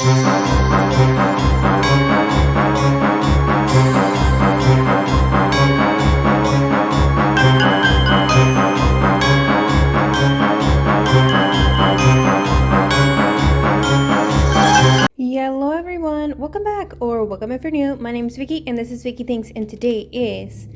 Hello everyone, welcome back, or welcome if you're new. My name is Vicky and this is Vicky Thinks, and today is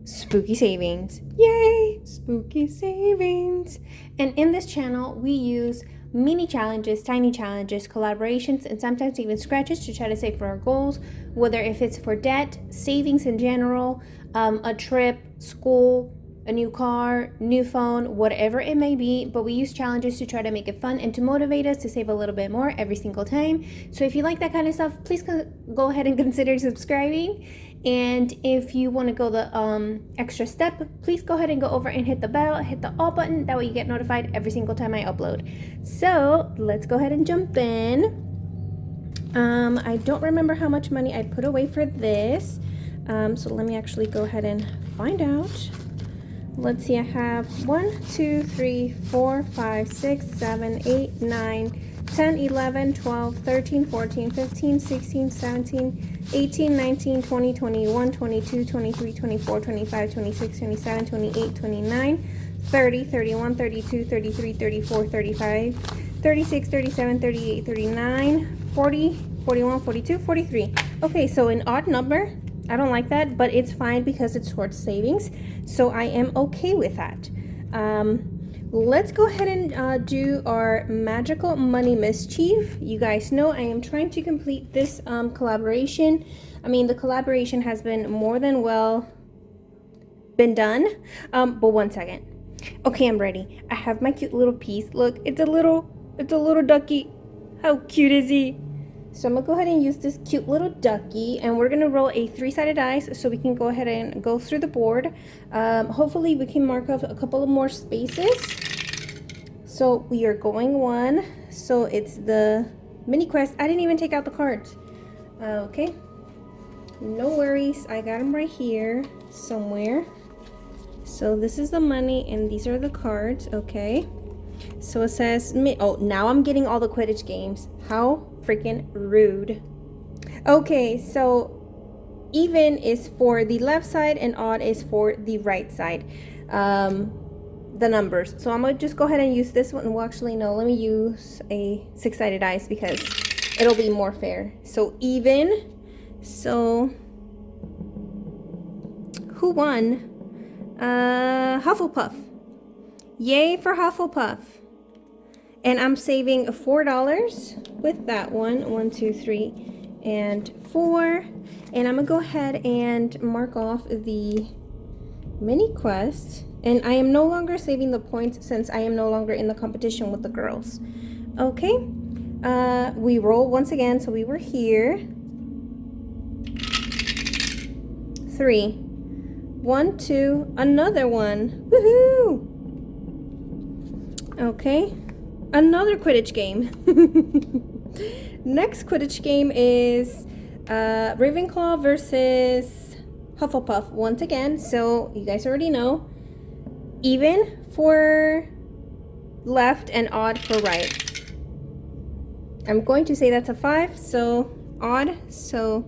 Spooky Savings. Yay! Spooky Savings! And in this channel, we use mini challenges, tiny challenges, collaborations, and sometimes even scratches to try to save for our goals, whether if it's for debt, savings in general, a trip, school, a new car, new phone, whatever it may be. But we use challenges to try to make it fun and to motivate us to save a little bit more every single time. So if you like that kind of stuff, please go ahead and consider subscribing. And if you want to go the extra step, please go ahead and go over and hit the bell, hit the all button. That way you get notified every single time I upload. So let's go ahead and jump in. I don't remember how much money I put away for this. So let me actually go ahead and find out. Let's see, I have 1, 2, 3, 4, 5, 6, 7, 8, 9, 10, 11, 12, 13, 14, 15, 16, 17, 18, 19, 20, 21, 22, 23, 24, 25, 26, 27, 28, 29, 30, 31, 32, 33, 34, 35, 36, 37, 38, 39, 40, 41, 42, 43. Okay, so an odd number. I don't like that, but it's fine because it's towards savings, so I am okay with that. Let's go ahead and do our magical money mischief. You guys know I am trying to complete this collaboration. I mean, the collaboration has been more than well been done, but one second. Okay, I'm ready. I have my cute little piece. Look, it's a little ducky. How cute is he? So I'm gonna go ahead and use this cute little ducky, and we're gonna roll a 3-sided dice so we can go ahead and go through the board. Hopefully we can mark off a couple of more spaces. So we are going 1. So it's the mini quest. I didn't even take out the cards. Okay, no worries. I got them right here somewhere. So this is the money and these are the cards. Okay. So it says, oh, now I'm getting all the Quidditch games. How freaking rude. Okay, so even is for the left side and odd is for the right side. The numbers. So I'm gonna just go ahead and use this one. Well, actually, no, let me use a 6-sided dice because it'll be more fair. So even. So who won? Hufflepuff. Yay for Hufflepuff. And I'm saving $4 with that one. 1, 2, 3, and 4. And I'm gonna go ahead and mark off the mini quest. And I am no longer saving the points since I am no longer in the competition with the girls. Okay. We roll once again. So we were here. 3. 1, 2, another one. Woohoo! Okay. Another Quidditch game. Next Quidditch game is Ravenclaw versus Hufflepuff once again. So you guys already know. Even for left and odd for right. I'm going to say that's a 5. So odd. So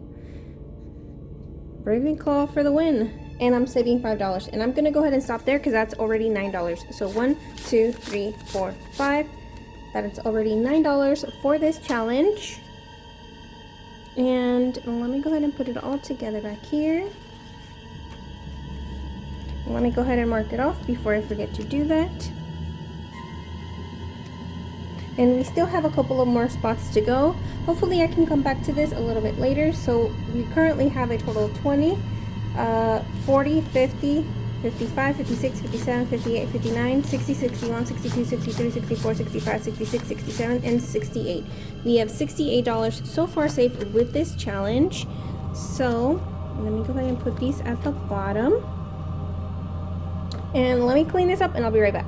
Ravenclaw for the win. And I'm saving $5. And I'm going to go ahead and stop there because that's already $9. So 1, 2, 3, 4, 5. That is already $9 for this challenge. And let me go ahead and put it all together back here. Let me go ahead and mark it off before I forget to do that. And we still have a couple of more spots to go. Hopefully I can come back to this a little bit later. So we currently have a total of 20, 40, 50, 55, 56, 57, 58, 59, 60, 61, 62, 63, 64, 65, 66, 67, and 68. We have $68 so far saved with this challenge. So let me go ahead and put these at the bottom. And let me clean this up and I'll be right back.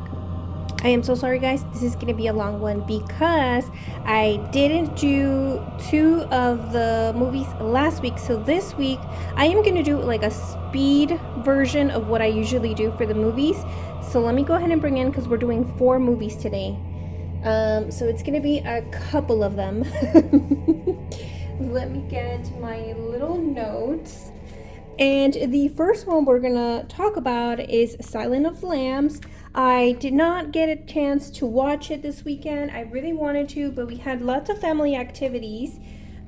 I am so sorry guys, this is going to be a long one because I didn't do 2 of the movies last week. So this week I am going to do like a speed version of what I usually do for the movies. So let me go ahead and bring in, because we're doing 4 movies today. So it's gonna be a couple of them. Let me get my little notes. And the first one we're gonna talk about is Silence of the Lambs. I did not get a chance to watch it this weekend. I really wanted to, but we had lots of family activities.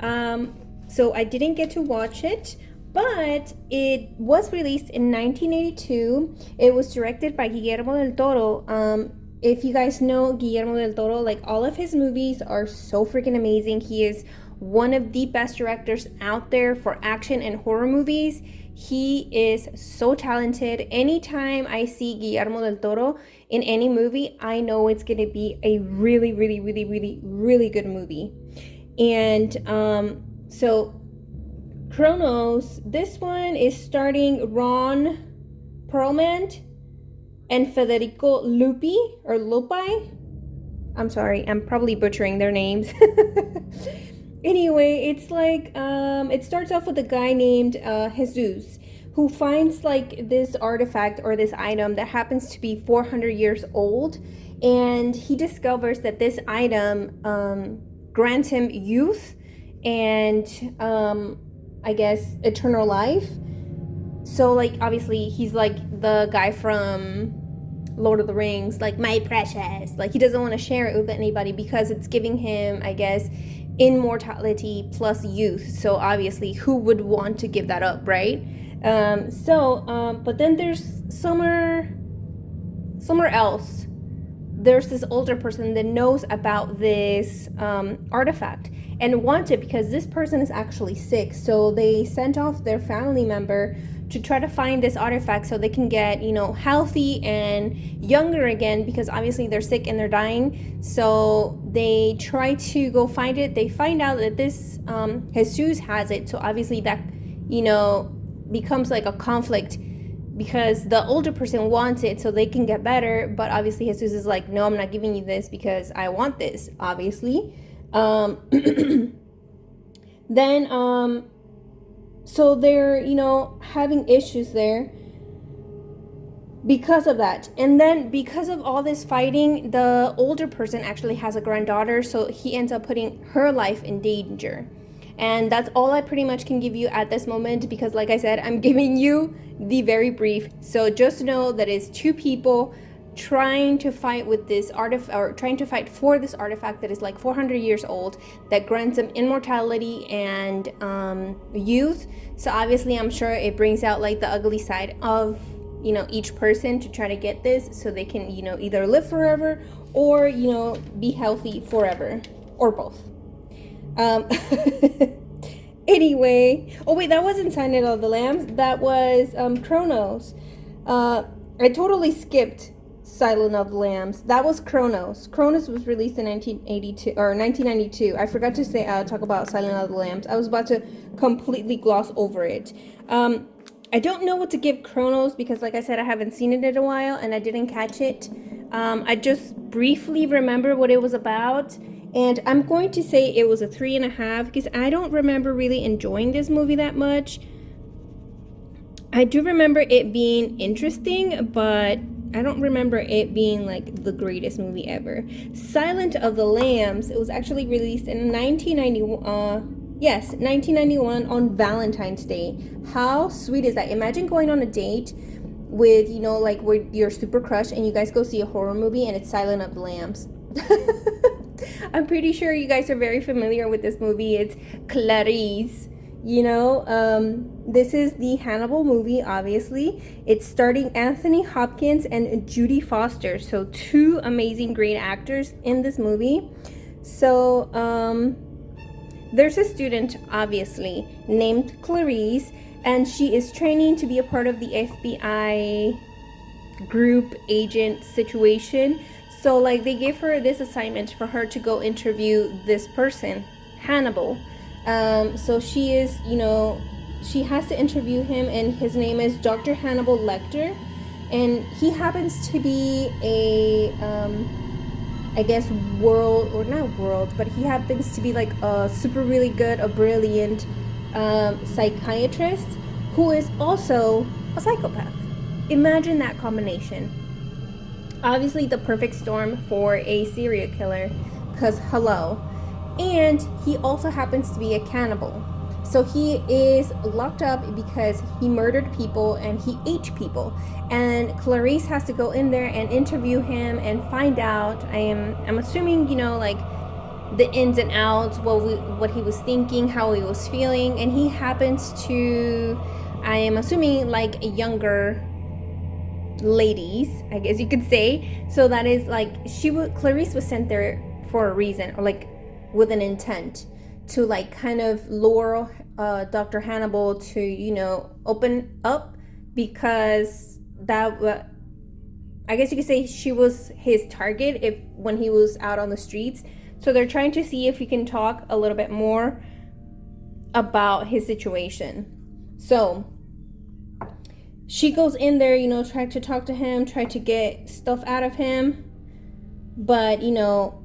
So I didn't get to watch it, but it was released in 1982. It was directed by Guillermo del Toro. If you guys know Guillermo del Toro, like all of his movies are so freaking amazing. He is one of the best directors out there for action and horror movies. He is so talented. Anytime I see Guillermo del Toro in any movie, I know it's gonna be a really, really, really, really, really good movie. And so Chronos, this one is starring Ron Perlman and Federico Lupi. I'm sorry, I'm probably butchering their names. Anyway, it's like it starts off with a guy named Jesus, who finds like this artifact or this item that happens to be 400 years old, and he discovers that this item grants him youth and I guess eternal life. So like obviously he's like the guy from Lord of the Rings, like my precious, like he doesn't want to share it with anybody because it's giving him, I guess, immortality plus youth. So obviously who would want to give that up, right? But then there's somewhere else there's this older person that knows about this artifact and wants it because this person is actually sick. So they sent off their family member to try to find this artifact so they can get, healthy and younger again, because obviously they're sick and they're dying. So they try to go find it. They find out that this Jesus has it. So obviously that, becomes like a conflict because the older person wants it so they can get better. But obviously Jesus is like, no, I'm not giving you this because I want this, obviously. So they're, having issues there because of that. And then because of all this fighting, the older person actually has a granddaughter, so he ends up putting her life in danger. And that's all I pretty much can give you at this moment because, like I said, I'm giving you the very brief. So just know that it's two people trying to fight with this artifact, or trying to fight for this artifact that is like 400 years old that grants them immortality and youth. So obviously I'm sure it brings out like the ugly side of each person to try to get this so they can either live forever or be healthy forever, or both. Anyway, oh wait, that wasn't Silence of the Lambs, that was Chronos. I totally skipped Silence of the Lambs. That was Chronos. Chronos was released in 1992. I forgot to say talk about Silence of the Lambs. I was about to completely gloss over it. I don't know what to give Chronos because, like I said, I haven't seen it in a while and I didn't catch it. I just briefly remember what it was about, and I'm going to say it was a 3.5 because I don't remember really enjoying this movie that much. I do remember it being interesting, but I don't remember it being like the greatest movie ever. Silence of the Lambs, it was actually released in 1991 on Valentine's Day. How sweet is that? Imagine going on a date with, like with your super crush and you guys go see a horror movie and it's Silence of the Lambs. I'm pretty sure you guys are very familiar with this movie. It's Clarice. This is the Hannibal movie, obviously. It's starring Anthony Hopkins and Judy Foster. So two amazing, great actors in this movie. So, there's a student, obviously, named Clarice, and she is training to be a part of the FBI group agent situation. So, like, they gave her this assignment for her to go interview this person, Hannibal. So she is, she has to interview him, and his name is Dr. Hannibal Lecter, and he happens to be a, I guess but he happens to be like a super really good, a brilliant psychiatrist who is also a psychopath. Imagine that combination. Obviously the perfect storm for a serial killer, because hello. And he also happens to be a cannibal. So he is locked up because he murdered people and he ate people. And Clarice has to go in there and interview him and find out. I'm assuming, you know, like the ins and outs, what he was thinking, how he was feeling, and he happens to, I am assuming, like a younger ladies, I guess you could say. So that is like Clarice was sent there for a reason, or like with an intent to like kind of lure Dr. Hannibal to, you know, open up, because that I guess you could say she was his target if when he was out on the streets. So they're trying to see if he can talk a little bit more about his situation. So she goes in there, you know, try to talk to him, try to get stuff out of him, but you know,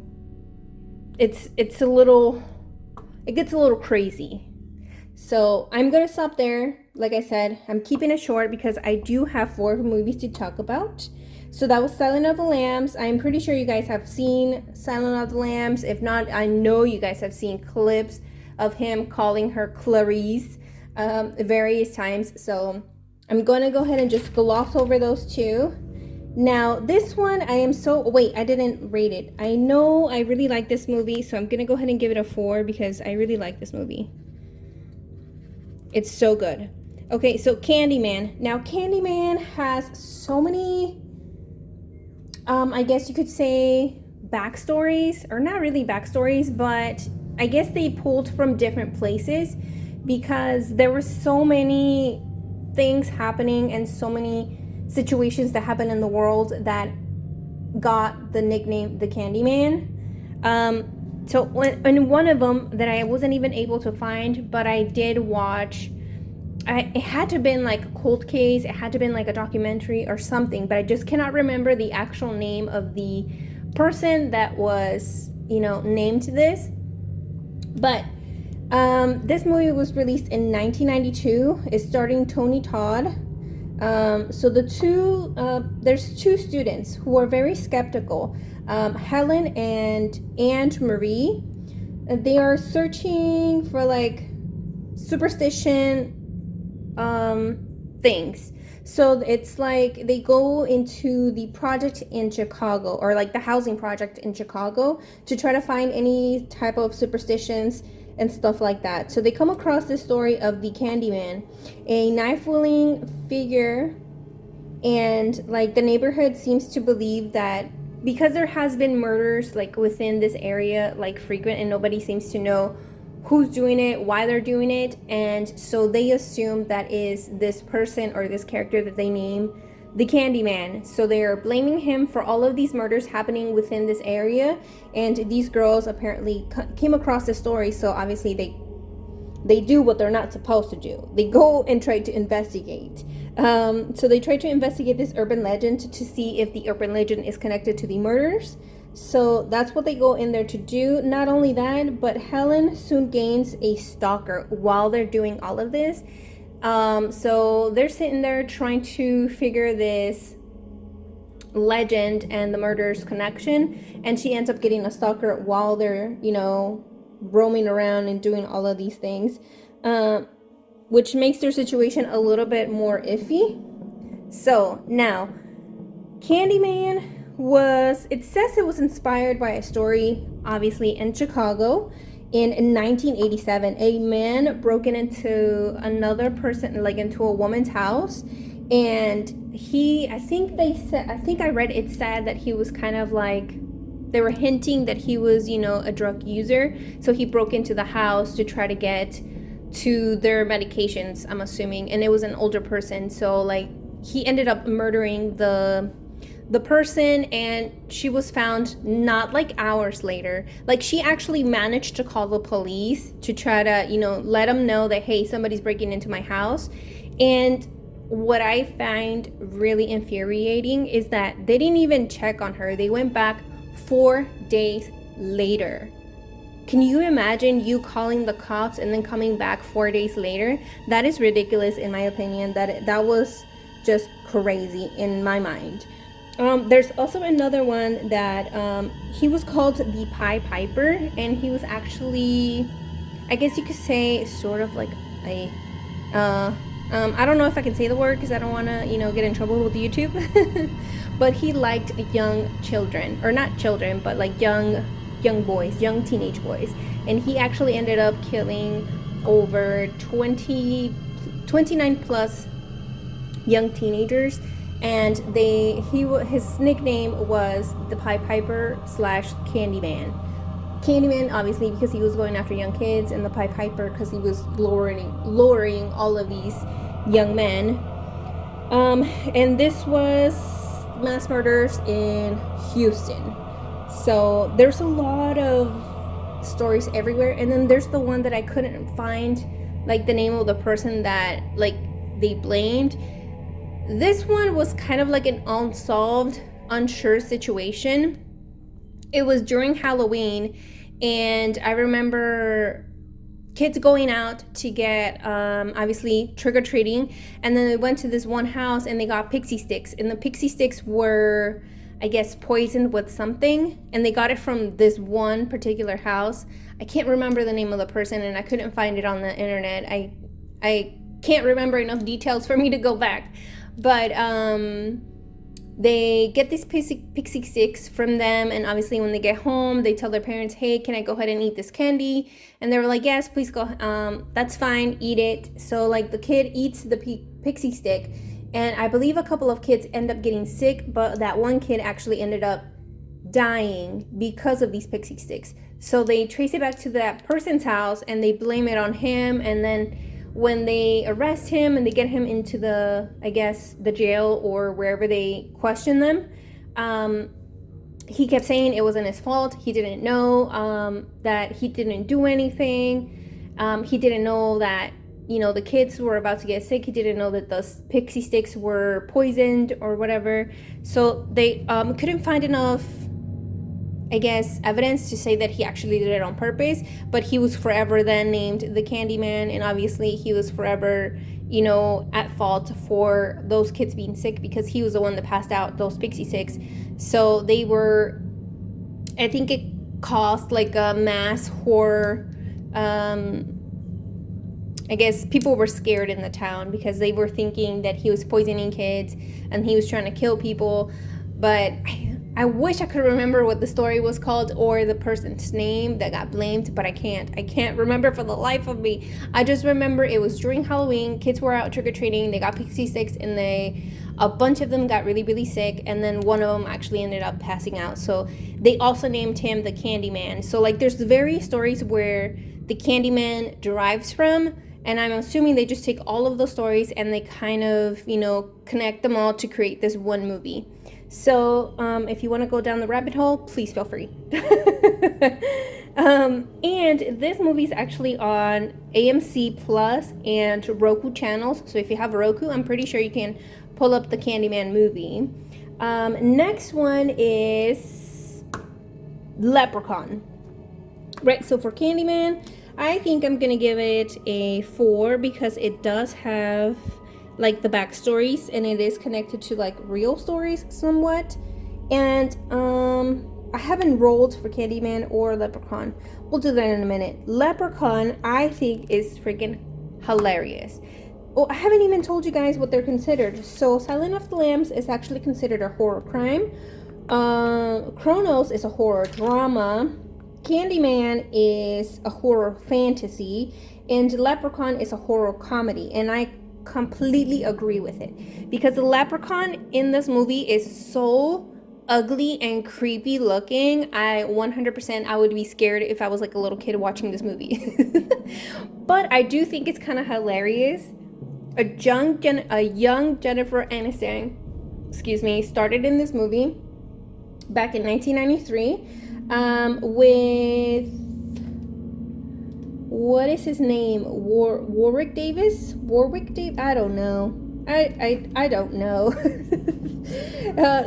it gets a little crazy. So I'm gonna stop there. Like I said, I'm keeping it short because I do have 4 movies to talk about. So that was Silence of the Lambs. I'm pretty sure you guys have seen Silence of the Lambs. If not, I know you guys have seen clips of him calling her Clarice various times. So I'm going to go ahead and just gloss over those 2. Now, this one, I didn't rate it. I know I really like this movie, so I'm going to go ahead and give it a 4 because I really like this movie. It's so good. Okay, so Candyman. Now, Candyman has so many, I guess you could say backstories, or not really backstories, but I guess they pulled from different places because there were so many things happening and so many situations that happen in the world that got the nickname the Candyman. So in one of them that I wasn't even able to find, but I did watch, it had to have been like a cold case, it had to have been like a documentary or something, but I just cannot remember the actual name of the person that was, you know, named this. But this movie was released in 1992. It's starring Tony Todd. So there's 2 students who are very skeptical, Helen and Aunt Marie. They are searching for like superstition things. So it's like they go into the project in Chicago, or like the housing project in Chicago, to try to find any type of superstitions and stuff like that. So they come across this story of the Candyman, a knife-wielding figure, and like the neighborhood seems to believe that because there has been murders like within this area, like frequent, and nobody seems to know who's doing it, why they're doing it, and so they assume that is this person or this character that they name the Candyman. So they are blaming him for all of these murders happening within this area, and these girls apparently came across this story, so obviously they do what they're not supposed to do. They go and try to investigate. So they try to investigate this urban legend to see if the urban legend is connected to the murders. So that's what they go in there to do. Not only that, but Helen soon gains a stalker while they're doing all of this. So they're sitting there trying to figure this legend and the murder's connection, and she ends up getting a stalker while they're, you know, roaming around and doing all of these things, which makes their situation a little bit more iffy. So now, Candyman it says it was inspired by a story, obviously, in Chicago. In 1987, a man broke into another person, like into a woman's house, and I think I read it said that he was kind of like, they were hinting that he was, you know, a drug user. So he broke into the house to try to get to their medications, I'm assuming, and it was an older person. So like he ended up murdering the person, and she was found not like hours later. Like she actually managed to call the police to try to, you know, let them know that, hey, somebody's breaking into my house. And what I find really infuriating is that they didn't even check on her. They went back 4 days later. Can you imagine you calling the cops and then coming back 4 days later? That is ridiculous in my opinion. That was just crazy in my mind. There's also another one that he was called the Pied Piper, and he was actually, I guess you could say, sort of like a, I don't know if I can say the word because I don't want to, get in trouble with YouTube. But he liked young children, or not children, but like young boys, young teenage boys, and he actually ended up killing over 29 plus young teenagers. And his nickname was the Pied Piper / Candyman. Candyman, obviously, because he was going after young kids, and the Pied Piper because he was luring all of these young men. And this was mass murders in Houston. So there's a lot of stories everywhere, and then there's the one that I couldn't find, like, the name of the person that, like, they blamed. This one was kind of like an unsolved, unsure situation. It was during Halloween, and I remember kids going out to get, obviously, trick-or-treating, and then they went to this one house and they got pixie sticks, and the pixie sticks were, I guess, poisoned with something, and they got it from this one particular house. I can't remember the name of the person, and I couldn't find it on the internet. I can't remember enough details for me to go back. But they get these pixie sticks from them, and obviously when they get home, they tell their parents, hey, can I go ahead and eat this candy? And they were like, yes, please go, that's fine, eat it. So, like, the kid eats the pixie stick, and I believe a couple of kids end up getting sick, but that one kid actually ended up dying because of these pixie sticks. So they trace it back to that person's house, and they blame it on him, and then when they arrest him and they get him into the, I guess, the jail or wherever they question them, he kept saying it wasn't his fault. He didn't know that he didn't do anything. He didn't know that, the kids were about to get sick. He didn't know that the pixie sticks were poisoned or whatever. So they couldn't find enough, I guess, evidence to say that he actually did it on purpose, but he was forever then named the Candyman, and obviously he was forever, at fault for those kids being sick because he was the one that passed out those pixie sticks. So they were, I think it caused like a mass horror. I guess people were scared in the town because they were thinking that he was poisoning kids and he was trying to kill people. But I wish I could remember what the story was called or the person's name that got blamed, but I can't remember for the life of me. I just remember it was during Halloween. Kids were out trick-or-treating. They got pixie sticks, and a bunch of them got really, really sick, and then one of them actually ended up passing out. So they also named him the Candyman. So, like, there's various stories where the Candyman derives from, and I'm assuming they just take all of those stories and they kind of, connect them all to create this one movie. So if you want to go down the rabbit hole, please feel free. And this movie is actually on AMC Plus and Roku channels. So if you have a Roku, I'm pretty sure you can pull up the Candyman movie. Next one is Leprechaun. Right, so for Candyman, I think I'm going to give it a 4 because it does have like the backstories and it is connected to like real stories somewhat. And I haven't rolled for Candyman or Leprechaun. We'll do that in a minute. Leprechaun, I think, is freaking hilarious. Oh, I haven't even told you guys what they're considered. So Silent of the Lambs is actually considered a horror crime. Chronos is a horror drama. Candyman is a horror fantasy, and Leprechaun is a horror comedy, and I completely agree with it because the Leprechaun in this movie is so ugly and creepy looking. I would be scared if I was like a little kid watching this movie. But I do think it's kind of hilarious. A young Jennifer Aniston, started in this movie back in 1993. With, what is his name? Warwick Davis? I don't know. I don't know.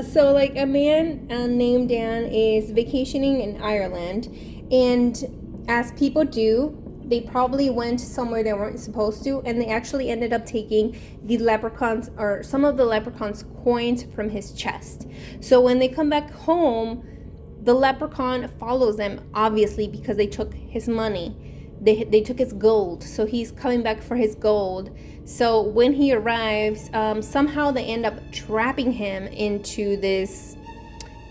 So like a man named Dan is vacationing in Ireland, and as people do, they probably went somewhere they weren't supposed to, and they actually ended up taking the leprechauns, or some of the leprechauns' coins from his chest. So when they come back home, the leprechaun follows them, obviously, because they took his money. They took his gold, so he's coming back for his gold. So when he arrives, somehow they end up trapping him into this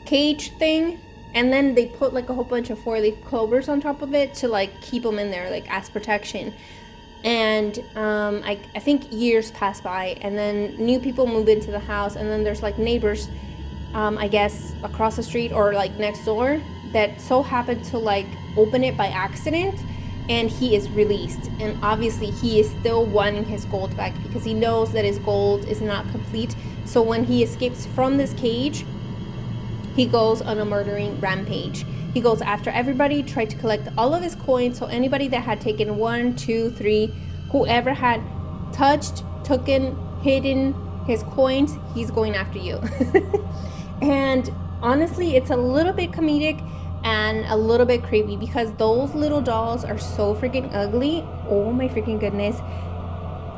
cage thing, and then they put like a whole bunch of 4-leaf clovers on top of it to like keep him in there, like as protection. And I think years pass by, and then new people move into the house, and then there's like neighbors, I guess across the street or like next door, that so happen to like open it by accident, and he is released. And obviously he is still wanting his gold back because he knows that his gold is not complete. So when he escapes from this cage, he goes on a murdering rampage. He goes after everybody, tried to collect all of his coins. So anybody that had taken 1, 2, 3, whoever had touched, taken, hidden his coins, he's going after you. And honestly, it's a little bit comedic and a little bit creepy because those little dolls are so freaking ugly. Oh my freaking goodness.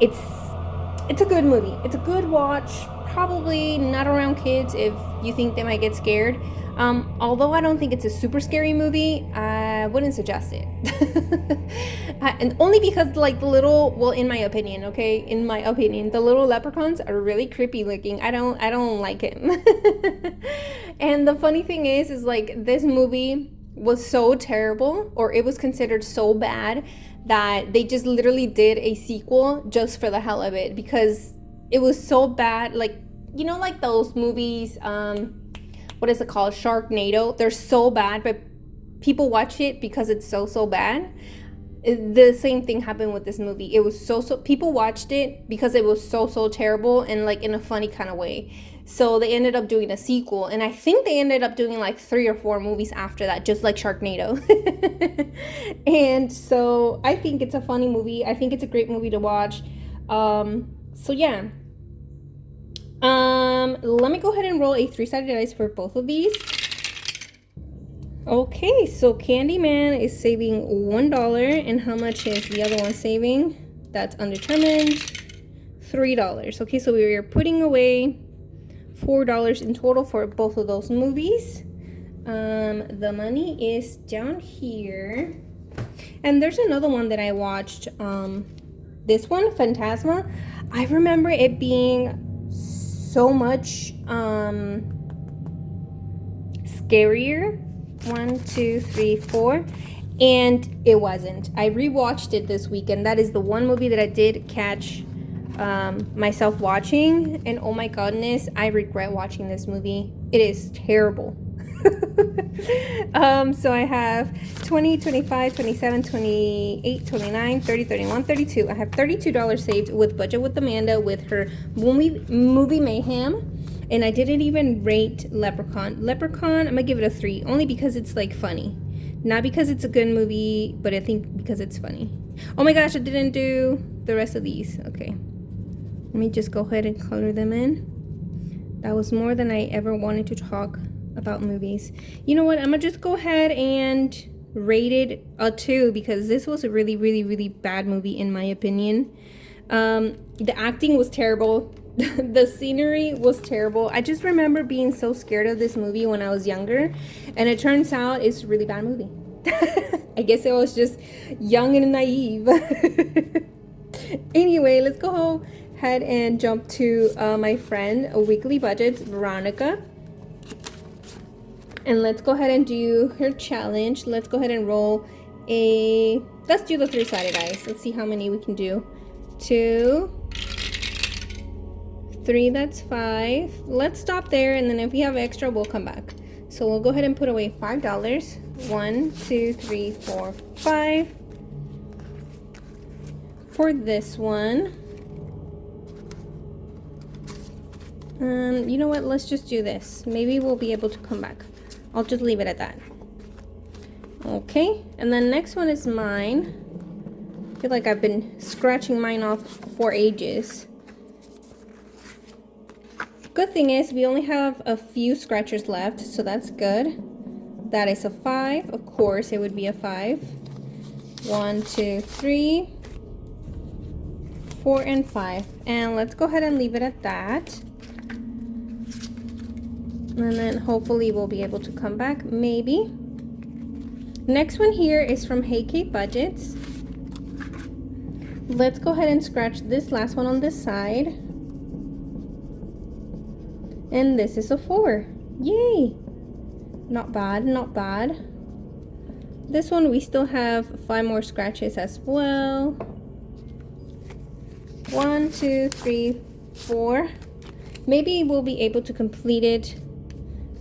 It's a good movie. It's a good watch. Probably not around kids if you think they might get scared. Although I don't think it's a super scary movie, I wouldn't suggest it. And only because like the little, well, in my opinion, the little leprechauns are really creepy looking. I don't like him. And the funny thing is like this movie was so terrible, or it was considered so bad, that they just literally did a sequel just for the hell of it, because it was so bad. Like, you know, like those movies, what is it called? Sharknado. They're so bad, but people watch it because it's so bad. The same thing happened with this movie. It was so people watched it because it was so terrible, and like in a funny kind of way. So they ended up doing a sequel, and I think they ended up doing like 3 or 4 movies after that, just like Sharknado. And so I think it's a funny movie. I think it's a great movie to watch. So yeah. Let me go ahead and roll a 3-sided dice for both of these. Okay, so Candyman is saving $1, and how much is the other one saving? That's undetermined. $3. Okay, so we are putting away $4 in total for both of those movies. The money is down here, and there's another one that I watched. This one, Phantasma. I remember it being so much scarier. 1, 2, 3, 4, and it wasn't. I rewatched it this weekend. That is the one movie that I did catch myself watching, and oh my goodness, I regret watching this movie. It is terrible. So I have 20, 25, 27, 28, 29, 30, 31, 32. I have $32 saved with Budget with Amanda with her movie Mayhem. And I didn't even rate Leprechaun. Leprechaun, I'm gonna give it a 3, only because it's like funny. Not because it's a good movie, but I think because it's funny. Oh my gosh, I didn't do the rest of these. Okay. Let me just go ahead and color them in. That was more than I ever wanted to talk about movies. You know what? I'm gonna just go ahead and rate it a 2, because this was a really bad movie in my opinion. The acting was terrible. The scenery was terrible. I just remember being so scared of this movie when I was younger, and it turns out it's a really bad movie. I guess I was just young and naive. Anyway, let's go ahead and jump to my friend Weekly Budgets, Veronica. And let's go ahead and do her challenge. Let's go ahead and roll let's do the 3-sided dice. Let's see how many we can do. 2, 3, that's 5. Let's stop there, and then if we have extra, we'll come back. So we'll go ahead and put away $5. 1, 2, 3, 4, 5. For this one, you know what? Let's just do this. Maybe we'll be able to come back. I'll just leave it at that. Okay, and then next one is mine. I feel like I've been scratching mine off for ages. Good thing is we only have a few scratchers left, so that's good. That is a 5. Of course, it would be a 5. 1, 2, 3, 4, and 5. And let's go ahead and leave it at that. And then hopefully we'll be able to come back, maybe. Next one here is from Hey Kate Budgets. Let's go ahead and scratch this last one on this side. And this is a 4. Yay! Not bad, not bad. This one we still have 5 more scratches as well. 1, 2, 3, 4. Maybe we'll be able to complete it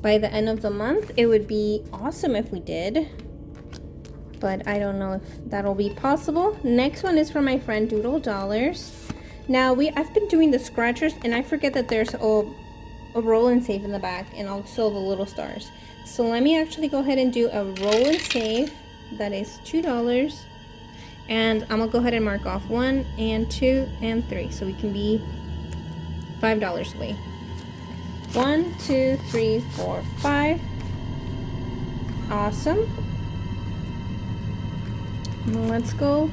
by the end of the month. It would be awesome if we did, but I don't know if that'll be possible. Next one is from my friend Doodle Dollars. Now I've been doing the scratchers and I forget that there's a roll and save in the back and also the little stars. So let me actually go ahead and do a roll and save. That is $2. And I'm gonna go ahead and mark off 1 and 2 and 3 so we can be $5 away. 1, 2, 3, 4, 5. Awesome. Let's go.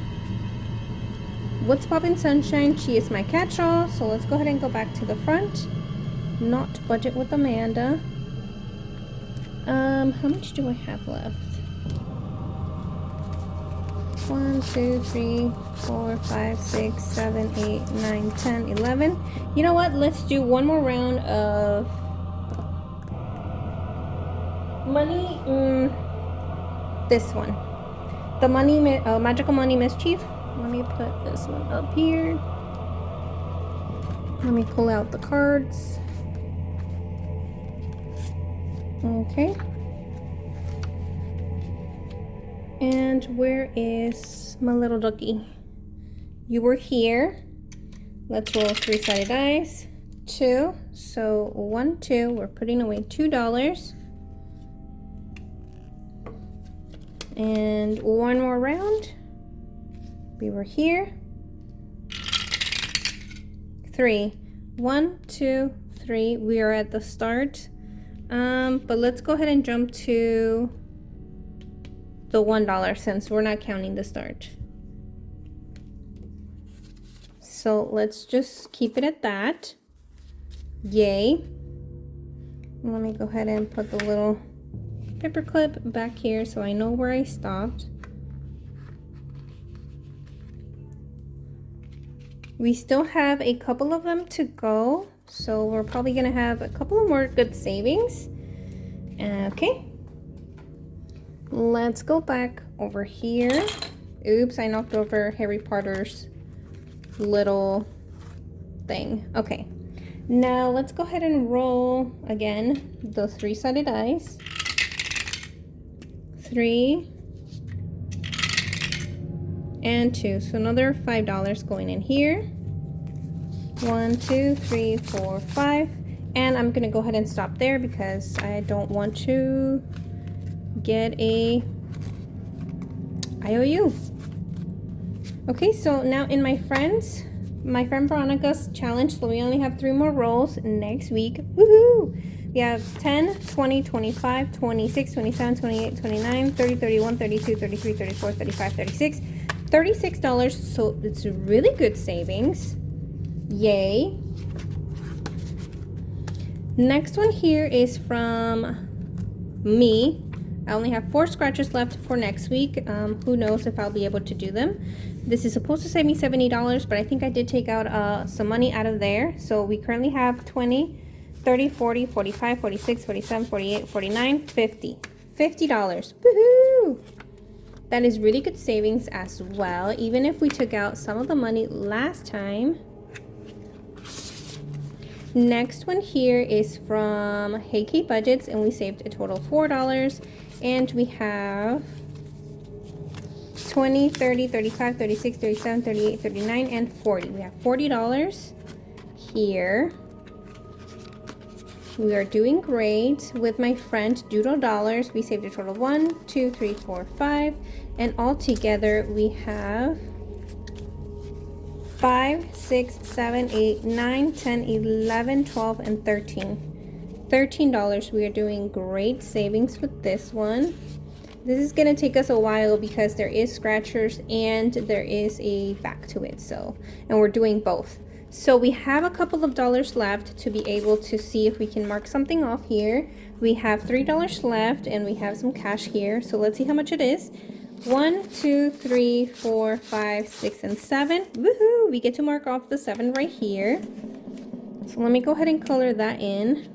What's Poppin' Sunshine? She is my catch-all. So let's go ahead and go back to the front. Not budget with Amanda. How much do I have left? 1, 2, 3, 4, 5, 6, 7, 8, 9, 10, 11. You know what? Let's do one more round of money. This one. The money, magical money mischief. Let me put this one up here. Let me pull out the cards. Okay. And where is my little ducky? You were here. Let's roll 3-sided dice. 2. So 1, 2. We're putting away $2. And one more round. We were here. 3. 1, 2, 3. We are at the start. But let's go ahead and jump to the $1 since we're not counting the start. So let's just keep it at that. Yay. Let me go ahead and put the little paper clip back here so I know where I stopped. We still have a couple of them to go, so we're probably gonna have a couple of more good savings. Okay. Let's go back over here. Oops, I knocked over Harry Potter's little thing. Okay, now let's go ahead and roll again the 3-sided dice. 3 and 2, so another $5 going in here. 1, 2, 3, 4, 5, and I'm gonna go ahead and stop there because I don't want to get a IOU. Okay, so now in my friend Veronica's challenge, so we only have 3 more rolls next week. Woohoo! We have 10, 20, 25, 26, 27, 28, 29, 30, 31, 32, 33, 34, 35, 36. $36, so it's really good savings. Yay. Next one here is from me. I only have 4 scratches left for next week. Who knows if I'll be able to do them. This is supposed to save me $70, but I think I did take out some money out of there. So we currently have 20, 30, 40, 45, 46, 47, 48, 49, 50. $50. Woohoo! That is really good savings as well, even if we took out some of the money last time. Next one here is from Hey Kate Budgets, and we saved a total of $4. And we have 20, 30, 35, 36, 37, 38, 39, and 40. We have $40 here. We are doing great with my friend Doodle Dollars. We saved a total of 1, 2, 3, 4, 5. And all together we have 5, 6, 7, 8, 9, 10, 11, 12, and 13. $13. We are doing great savings with this one. This is gonna take us a while because there is scratchers and there is a back to it. So, and we're doing both. So we have a couple of dollars left to be able to see if we can mark something off here. We have $3 left and we have some cash here. So let's see how much it is. 1, 2, 3, 4, 5, 6, and 7. Woohoo! We get to mark off the 7 right here. So let me go ahead and color that in.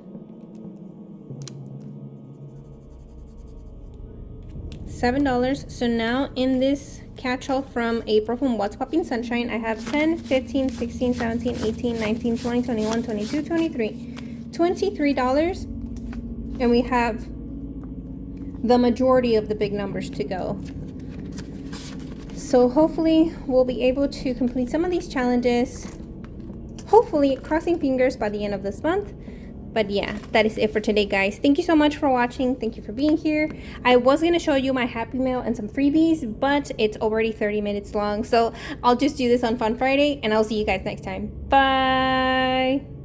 $7. So now in this catch-all from April from What's Popping Sunshine, I have 10, 15, 16, 17, 18, 19, 20, 21, 22, 23. $23. And we have the majority of the big numbers to go. So hopefully we'll be able to complete some of these challenges. Hopefully, crossing fingers, by the end of this month. But yeah, that is it for today, guys. Thank you so much for watching. Thank you for being here. I was going to show you my Happy Mail and some freebies, but it's already 30 minutes long. So I'll just do this on Fun Friday, and I'll see you guys next time. Bye!